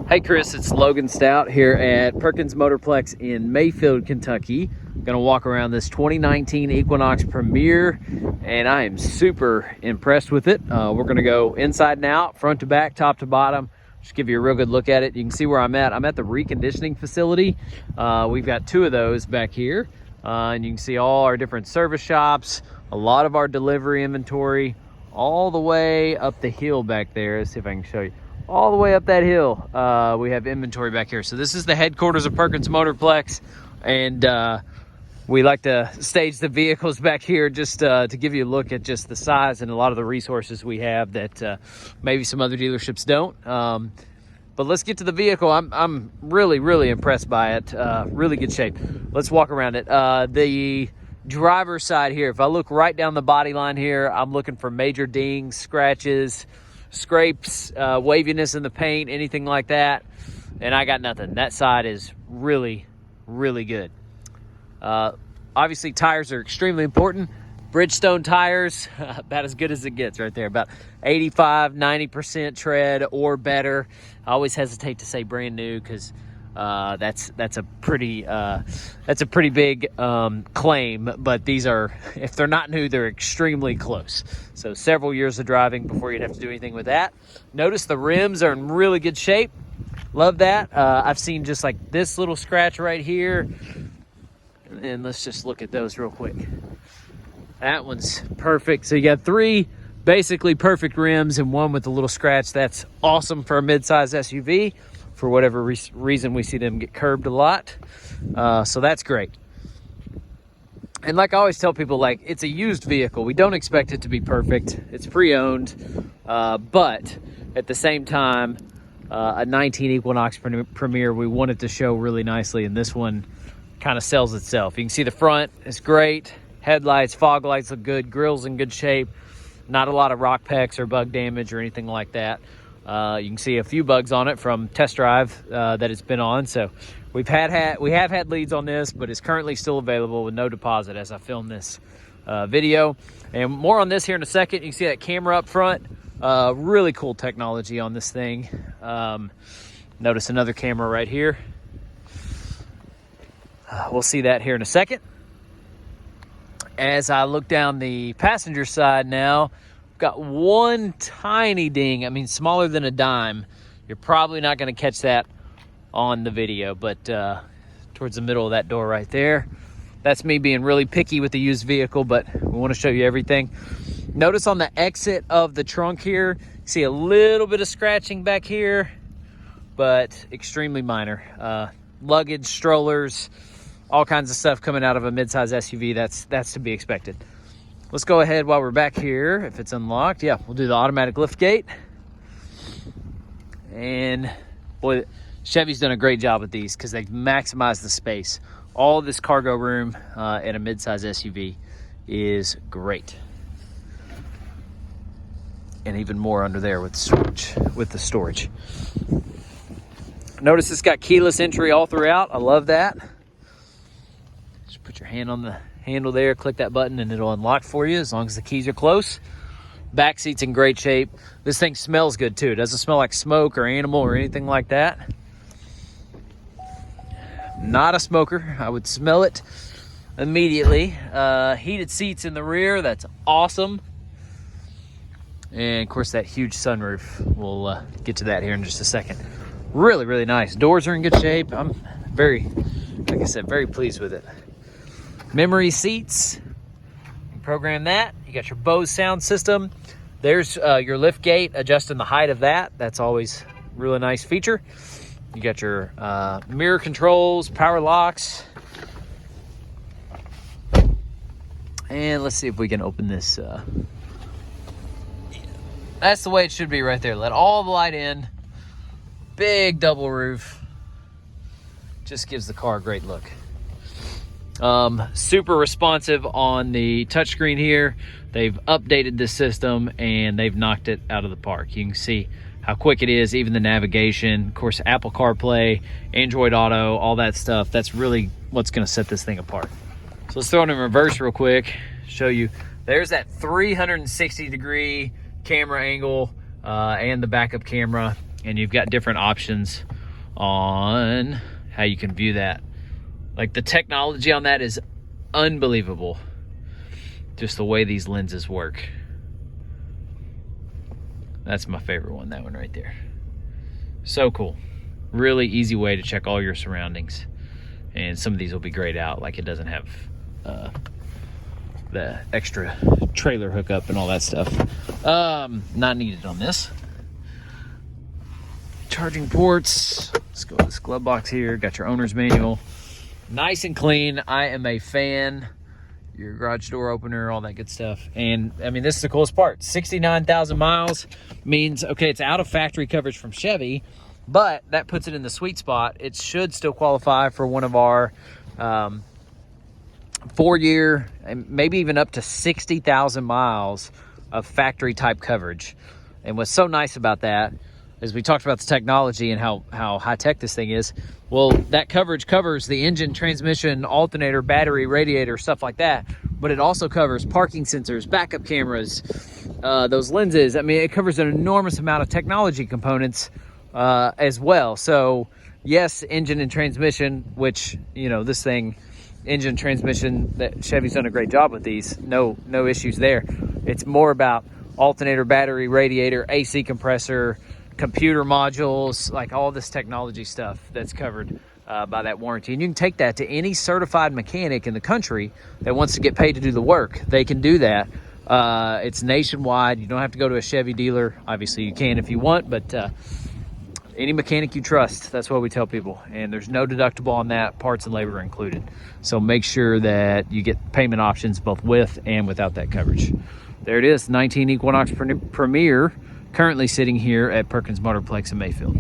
Hey Chris, it's Logan Stout here at Perkins Motorplex in Mayfield, Kentucky. Gonna walk around this 2019 Equinox Premier, and I am super impressed with it. We're gonna go inside and out, front to back, top to bottom. Just give you a real good look at it. You can see where I'm at. I'm at the reconditioning facility. We've got two of those back here, and you can see all our different service shops, a lot of our delivery inventory, all the way up the hill back there. Let's see if I can show you. All the way up that hill, we have inventory back here. So this is the headquarters of Perkins Motorplex, and we like to stage the vehicles back here just to give you a look at just the size and a lot of the resources we have that maybe some other dealerships don't. But let's get to the vehicle. I'm really impressed by it. Really good shape. Let's walk around it. The driver's side here, if I look right down the body line here, I'm looking for major dings, scratches, scrapes, waviness in the paint, anything like that, and I got nothing. That side is really good. Obviously tires are extremely important. Bridgestone tires, about as good as it gets right there, about 85-90% tread or better. I always hesitate to say brand new because that's a pretty big claim, but these are, if they're not new, they're extremely close. So several years of driving before you'd have to do anything with that. Notice the rims are in really good shape. Love that. I've seen just like this little scratch right here, and let's just look at those real quick. That one's perfect. So you got three basically perfect rims and one with a little scratch. That's awesome for a mid-size SUV. For whatever reason, we see them get curbed a lot. So that's great. And like I always tell people, like, it's a used vehicle. We don't expect it to be perfect. It's pre-owned. But at the same time, a 19 Equinox Premier, we want it to show really nicely. And this one kind of sells itself. You can see the front is great. Headlights, fog lights look good. Grill's in good shape. Not a lot of rock pecks or bug damage or anything like that. You can see a few bugs on it from test drive that it's been on. So we have had leads on this, but it's currently still available with no deposit as I film this video. And more on this here in a second. You can see that camera up front. Really cool technology on this thing. Notice another camera right here. We'll see that here in a second. As I look down the passenger side now, got one tiny ding. I mean, smaller than a dime. You're probably not going to catch that on the video, but towards the middle of that door right there. That's me being really picky with the used vehicle, but we want to show you everything. Notice on the exit of the trunk here, you see a little bit of scratching back here, but extremely minor. Luggage, strollers, all kinds of stuff coming out of a midsize SUV. That's to be expected. Let's go ahead while we're back here. If it's unlocked, yeah, we'll do the automatic lift gate. And boy, Chevy's done a great job with these because they've maximized the space. All this cargo room in a midsize SUV is great. And even more under there with the storage. Notice it's got keyless entry all throughout. I love that. Just put your hand on the handle there, click that button, and it'll unlock for you as long as the keys are close. Back seat's in great shape. This thing smells good too. It doesn't smell like smoke or animal or anything like that. Not a smoker. I would smell it immediately. Heated seats in the rear. That's awesome. And of course that huge sunroof. We'll get to that here in just a second. Really nice. Doors are in good shape. I'm like I said, very pleased with it. Memory seats, program that. You got your Bose sound system. There's your lift gate, adjusting the height of that. That's always a really nice feature. You got your mirror controls, power locks. And let's see if we can open this. That's the way it should be right there. Let all the light in. Big double roof. Just gives the car a great look. Super responsive on the touchscreen here. They've updated this system and they've knocked it out of the park. You can see how quick it is, even the navigation. Of course, Apple CarPlay, Android Auto, all that stuff. That's really what's going to set this thing apart. So let's throw it in reverse real quick, show you. There's that 360-degree camera angle and the backup camera, and you've got different options on how you can view that. Like, the technology on that is unbelievable. Just the way these lenses work. That's my favorite one, that one right there. So cool. Really easy way to check all your surroundings. And some of these will be grayed out, like it doesn't have the extra trailer hookup and all that stuff. Not needed on this. Charging ports. Let's go to this glove box here. Got your owner's manual. Nice and clean. I am a fan. Your garage door opener, all that good stuff. And I mean, this is the coolest part. 69,000 miles means, okay, it's out of factory coverage from Chevy, but that puts it in the sweet spot. It should still qualify for one of our 4-year, and maybe even up to 60,000 miles of factory type coverage. And what's so nice about that is we talked about the technology and how high tech this thing is. Well, that coverage covers the engine, transmission, alternator, battery, radiator, stuff like that. But it also covers parking sensors, backup cameras, those lenses. I mean, it covers an enormous amount of technology components as well. So yes, engine and transmission, which, you know, this thing, engine, transmission, that Chevy's done a great job with these. No issues there. It's more about alternator, battery, radiator, AC compressor, computer modules, like all this technology stuff that's covered by that warranty. And you can take that to any certified mechanic in the country that wants to get paid to do the work. They can do that. It's nationwide. You don't have to go to a Chevy dealer. Obviously you can if you want, but any mechanic you trust, that's what we tell people. And there's no deductible on that. Parts and labor are included. So make sure that you get payment options both with and without that coverage. There it is, 19 Equinox Premier, currently sitting here at Perkins Motorplex in Mayfield.